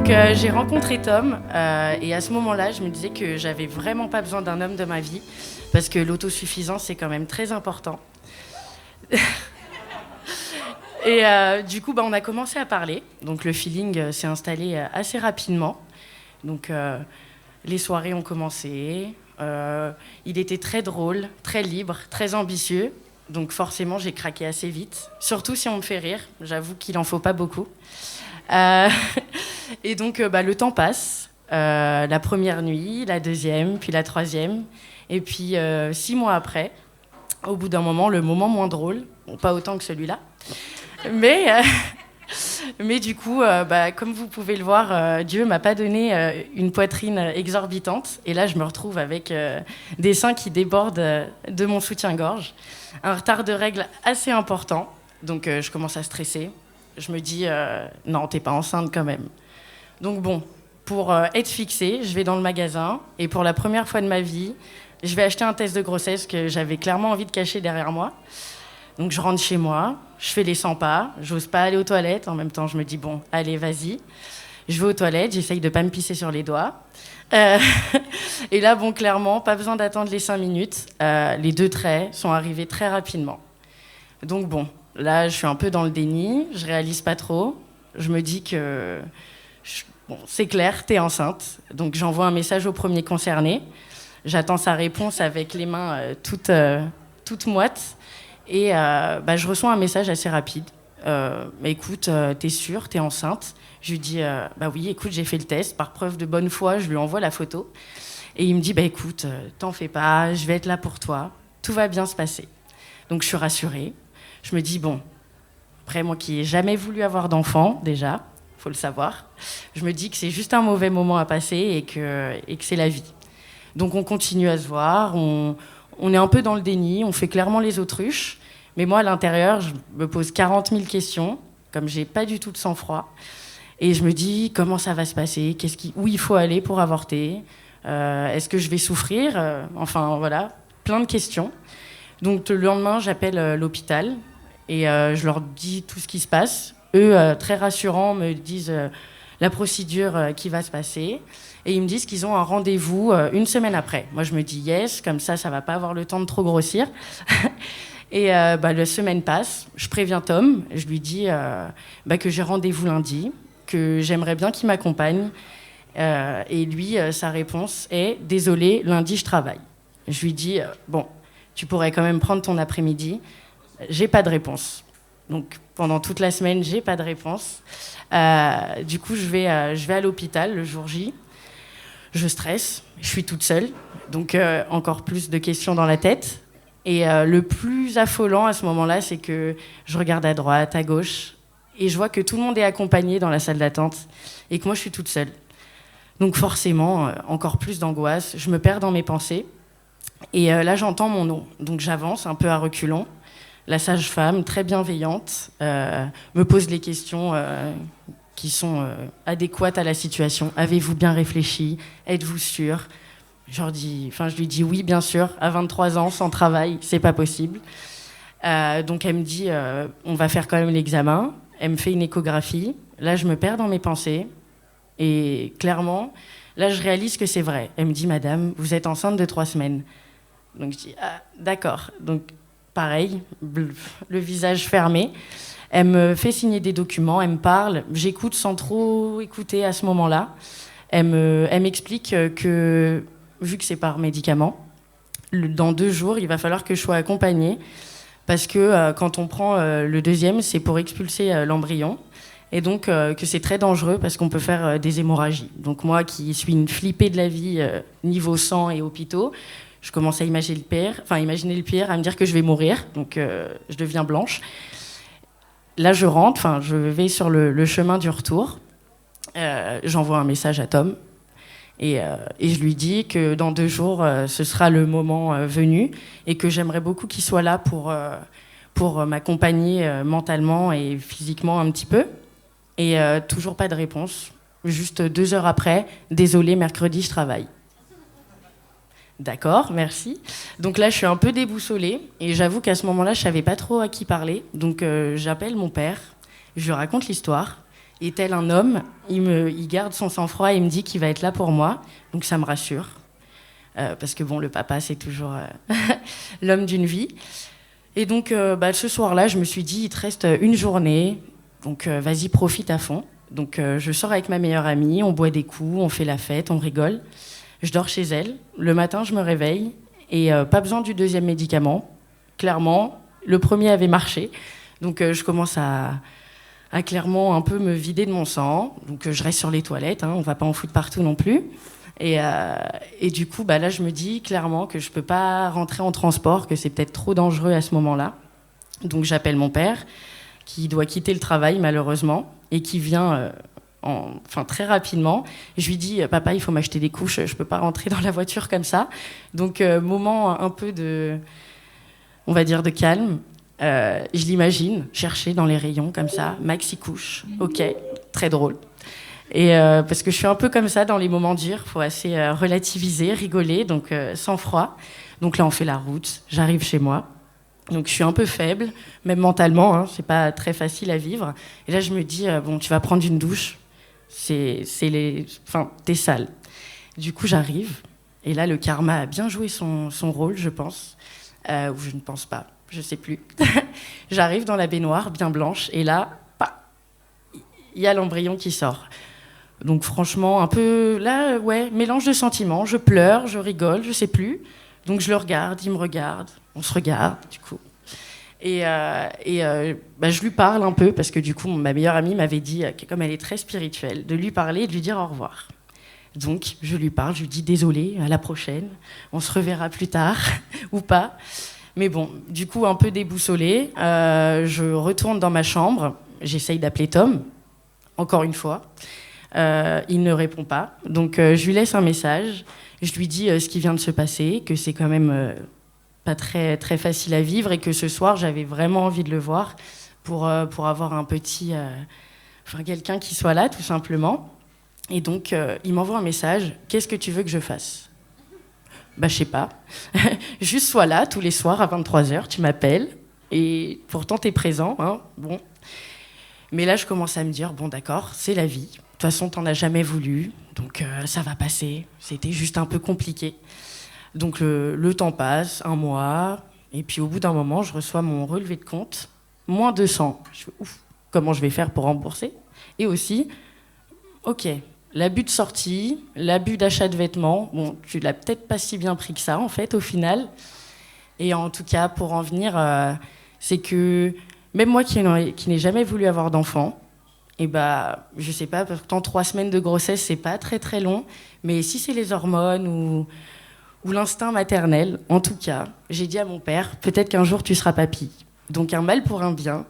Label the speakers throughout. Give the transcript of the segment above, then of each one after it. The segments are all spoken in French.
Speaker 1: J'ai rencontré Tom et à ce moment-là, je me disais que j'avais vraiment pas besoin d'un homme de ma vie parce que l'autosuffisance, c'est quand même très important. Et du coup, on a commencé à parler. Donc le feeling s'est installé assez rapidement. Donc les soirées ont commencé. Il était très drôle, très libre, très ambitieux. Donc forcément, j'ai craqué assez vite. Surtout si on me fait rire. J'avoue qu'il en faut pas beaucoup. Et donc le temps passe. La première nuit, la deuxième, puis la troisième. Et puis 6 mois après, au bout d'un moment, le moment moins drôle, bon, pas autant que celui-là, mais du coup, comme vous pouvez le voir, Dieu m'a pas donné une poitrine exorbitante. Et là, je me retrouve avec des seins qui débordent de mon soutien-gorge. Un retard de règles assez important. Donc, je commence à stresser. Je me dis, non, t'es pas enceinte quand même. Donc bon, pour être fixée, je vais dans le magasin. Et pour la première fois de ma vie, je vais acheter un test de grossesse que j'avais clairement envie de cacher derrière moi. Donc je rentre chez moi, je fais les 100 pas, j'ose pas aller aux toilettes. En même temps, je me dis, bon, allez, vas-y. Je vais aux toilettes, j'essaye de pas me pisser sur les doigts. Et là, bon, clairement, pas besoin d'attendre les 5 minutes. Les 2 traits sont arrivés très rapidement. Donc bon, là, je suis un peu dans le déni, je réalise pas trop. Je me dis que, bon, c'est clair, t'es enceinte. Donc j'envoie un message au premier concerné. J'attends sa réponse avec les mains toutes moites. Et je reçois un message assez rapide. Écoute, t'es sûre, t'es enceinte? Je lui dis, oui, écoute, j'ai fait le test. Par preuve de bonne foi, je lui envoie la photo. Et il me dit, écoute, t'en fais pas, je vais être là pour toi. Tout va bien se passer. Donc je suis rassurée. Je me dis, bon, après moi qui n'ai jamais voulu avoir d'enfant, déjà, faut le savoir, je me dis que c'est juste un mauvais moment à passer et que c'est la vie. Donc on continue à se voir, on est un peu dans le déni, on fait clairement les autruches. Mais moi, à l'intérieur, je me pose 40 000 questions, comme j'ai pas du tout de sang-froid. Et je me dis, comment ça va se passer? Où il faut aller pour avorter? Est-ce que je vais souffrir? Enfin, voilà, plein de questions. Donc le lendemain, j'appelle l'hôpital et je leur dis tout ce qui se passe. Eux, très rassurants, me disent la procédure qui va se passer. Et ils me disent qu'ils ont un rendez-vous 1 semaine après. Moi, je me dis yes, comme ça va pas avoir le temps de trop grossir. Et la semaine passe, je préviens Tom, je lui dis que j'ai rendez-vous lundi, que j'aimerais bien qu'il m'accompagne. Et lui, sa réponse est « Désolé, lundi, je travaille ». Je lui dis « Bon, tu pourrais quand même prendre ton après-midi ». J'ai pas de réponse. Donc, pendant toute la semaine, j'ai pas de réponse. Du coup, je vais à l'hôpital le jour J. Je stresse, je suis toute seule, donc encore plus de questions dans la tête. Et le plus affolant à ce moment-là, c'est que je regarde à droite, à gauche, et je vois que tout le monde est accompagné dans la salle d'attente, et que moi, je suis toute seule. Donc forcément, encore plus d'angoisse, je me perds dans mes pensées. Et là, j'entends mon nom, donc j'avance un peu à reculons. La sage-femme, très bienveillante, me pose les questions qui sont adéquates à la situation. Avez-vous bien réfléchi? Êtes-vous sûr? Je lui dis oui, bien sûr. À 23 ans, sans travail, c'est pas possible. Donc elle me dit, on va faire quand même l'examen. Elle me fait une échographie. Là, je me perds dans mes pensées. Et clairement, là, je réalise que c'est vrai. Elle me dit, madame, vous êtes enceinte de 3 semaines. Donc je dis, ah, d'accord. Donc pareil, le visage fermé. Elle me fait signer des documents, elle me parle. J'écoute sans trop écouter à ce moment-là. Elle m'explique que, vu que c'est par médicament, dans 2 jours, il va falloir que je sois accompagnée. Parce que quand on prend le deuxième, c'est pour expulser l'embryon. Et donc que c'est très dangereux parce qu'on peut faire des hémorragies. Donc moi qui suis une flippée de la vie niveau sang et hôpitaux, je commence à imaginer le pire, à me dire que je vais mourir. Donc je deviens blanche. Là je rentre, je vais sur le chemin du retour. J'envoie un message à Tom. Et je lui dis que dans 2 jours, ce sera le moment venu et que j'aimerais beaucoup qu'il soit là pour m'accompagner mentalement et physiquement un petit peu. Et toujours pas de réponse. Juste 2 heures après, désolé, mercredi, je travaille. D'accord, merci. Donc là, je suis un peu déboussolée et j'avoue qu'à ce moment-là, je savais pas trop à qui parler. Donc j'appelle mon père, je lui raconte l'histoire Et tel un homme, il garde son sang-froid et il me dit qu'il va être là pour moi. Donc ça me rassure. Parce que bon, le papa, c'est toujours l'homme d'une vie. Et donc, ce soir-là, je me suis dit, il te reste une journée. Donc vas-y, profite à fond. Donc je sors avec ma meilleure amie, on boit des coups, on fait la fête, on rigole. Je dors chez elle. Le matin, je me réveille. Et pas besoin du deuxième médicament. Clairement, le premier avait marché. Donc je commence à clairement un peu me vider de mon sang. Donc je reste sur les toilettes, on ne va pas en foutre partout non plus. Et du coup, là, je me dis clairement que je ne peux pas rentrer en transport, que c'est peut-être trop dangereux à ce moment-là. Donc j'appelle mon père, qui doit quitter le travail malheureusement, et qui vient très rapidement. Je lui dis, papa, il faut m'acheter des couches, je ne peux pas rentrer dans la voiture comme ça. Donc moment un peu on va dire de calme. Je l'imagine chercher dans les rayons comme ça, maxi couche, ok, très drôle. Et parce que je suis un peu comme ça dans les moments durs, faut assez relativiser, rigoler, donc sans froid. Donc là, on fait la route, j'arrive chez moi. Donc je suis un peu faible, même mentalement, c'est pas très facile à vivre. Et là, je me dis, tu vas prendre une douche, t'es sale. Du coup, j'arrive, et là, le karma a bien joué son rôle, je pense, ou je ne pense pas. Je sais plus. J'arrive dans la baignoire, bien blanche, et là, il y a l'embryon qui sort. Donc franchement, un peu, là, mélange de sentiments. Je pleure, je rigole, je sais plus. Donc je le regarde, il me regarde, on se regarde, du coup. Et je lui parle un peu, parce que du coup, ma meilleure amie m'avait dit, comme elle est très spirituelle, de lui parler et de lui dire au revoir. Donc je lui parle, je lui dis désolée, à la prochaine, on se reverra plus tard, ou pas. Mais bon, du coup, un peu déboussolée, je retourne dans ma chambre, j'essaye d'appeler Tom, encore une fois. Il ne répond pas, donc je lui laisse un message, je lui dis ce qui vient de se passer, que c'est quand même pas très, très facile à vivre et que ce soir, j'avais vraiment envie de le voir pour avoir un petit... quelqu'un qui soit là, tout simplement. Et donc, il m'envoie un message, « Qu'est-ce que tu veux que je fasse ?» Je sais pas. Juste sois là tous les soirs à 23h, tu m'appelles et pourtant t'es présent. Bon. Mais là, je commence à me dire, bon d'accord, c'est la vie. De toute façon, t'en as jamais voulu, donc ça va passer. C'était juste un peu compliqué. Donc le temps passe, 1 mois, et puis au bout d'un moment, je reçois mon relevé de compte, moins 200. Je fais, ouf, comment je vais faire pour rembourser ? Et aussi, ok, l'abus de sortie, l'abus d'achat de vêtements, bon, tu l'as peut-être pas si bien pris que ça, en fait, au final. Et en tout cas, pour en venir, c'est que même moi qui n'ai jamais voulu avoir d'enfant, je sais pas, pourtant 3 semaines de grossesse, c'est pas très très long, mais si c'est les hormones ou l'instinct maternel, en tout cas, j'ai dit à mon père, peut-être qu'un jour tu seras papy. Donc un mal pour un bien.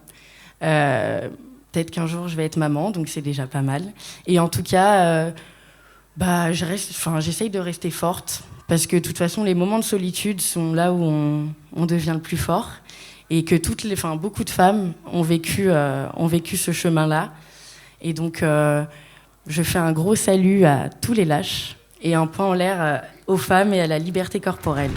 Speaker 1: Peut-être qu'un jour je vais être maman, donc c'est déjà pas mal. Et en tout cas, j'essaye de rester forte, parce que de toute façon, les moments de solitude sont là où on devient le plus fort, et que beaucoup de femmes ont vécu ce chemin-là. Et donc, je fais un gros salut à tous les lâches, et un point en l'air aux femmes et à la liberté corporelle.